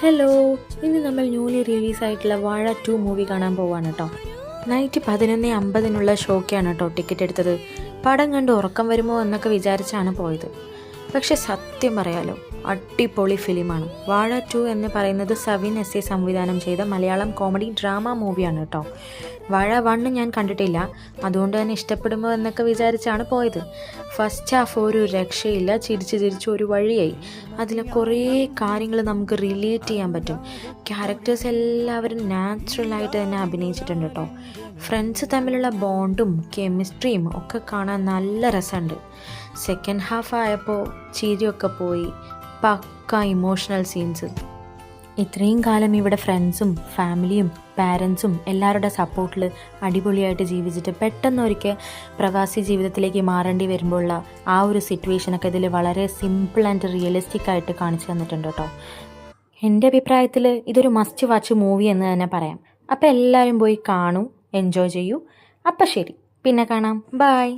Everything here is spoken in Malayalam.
ഹലോ, ഇന്ന് നമ്മൾ ന്യൂലി റിലീസായിട്ടുള്ള വാഴ 2 മൂവി കാണാൻ പോവാണ് കേട്ടോ. നൈറ്റ് 11:50 ഷോക്കാണ് കേട്ടോ ടിക്കറ്റ് എടുത്തത്. പടം കണ്ട് ഉറക്കം വരുമോ എന്നൊക്കെ വിചാരിച്ചാണ് പോയത്. പക്ഷെ സത്യം പറയാലോ, അടിപൊളി ഫിലിമാണ്. വാഴ 2 എന്ന് പറയുന്നത് സവിൻ എസ് എ സംവിധാനം ചെയ്ത മലയാളം കോമഡി ഡ്രാമ മൂവിയാണ് കേട്ടോ. വാഴ 1 ഞാൻ കണ്ടിട്ടില്ല, അതുകൊണ്ട് തന്നെ ഇഷ്ടപ്പെടുമോ എന്നൊക്കെ വിചാരിച്ചാണ് പോയത്. ഫസ്റ്റ് ഹാഫ് ഒരു രക്ഷയില്ല, ചിരിച്ച് ഒരു വഴിയായി. അതിൽ കുറേ കാര്യങ്ങൾ നമുക്ക് റിലേറ്റ് ചെയ്യാൻ പറ്റും. ക്യാരക്ടേഴ്സ് എല്ലാവരും നാച്ചുറലായിട്ട് തന്നെ അഭിനയിച്ചിട്ടുണ്ട് കേട്ടോ. ഫ്രണ്ട്സ് തമ്മിലുള്ള ബോണ്ടും കെമിസ്ട്രിയും ഒക്കെ കാണാൻ നല്ല രസമുണ്ട്. സെക്കൻഡ് ഹാഫ് ആയപ്പോൾ ചിരിയൊക്കെ പോയി, പക്ക ഇമോഷണൽ സീൻസ്. ഇത്രയും കാലം ഇവിടെ ഫ്രണ്ട്സും ഫാമിലിയും പാരൻസും എല്ലാവരുടെ സപ്പോർട്ടിൽ അടിപൊളിയായിട്ട് ജീവിച്ചിട്ട് പെട്ടെന്ന് ഒരിക്കൽ പ്രവാസി ജീവിതത്തിലേക്ക് മാറേണ്ടി വരുമ്പോഴുള്ള ആ ഒരു സിറ്റുവേഷനൊക്കെ ഇതിൽ വളരെ സിമ്പിൾ ആൻഡ് റിയലിസ്റ്റിക് ആയിട്ട് കാണിച്ചു തന്നിട്ടുണ്ട് കേട്ടോ. എൻ്റെ അഭിപ്രായത്തിൽ ഇതൊരു മസ്റ്റ് വാച്ച് മൂവി എന്ന് തന്നെ പറയാം. അപ്പോൾ എല്ലാവരും പോയി കാണൂ, എൻജോയ് ചെയ്യൂ. അപ്പം ശരി, പിന്നെ കാണാം. ബൈ.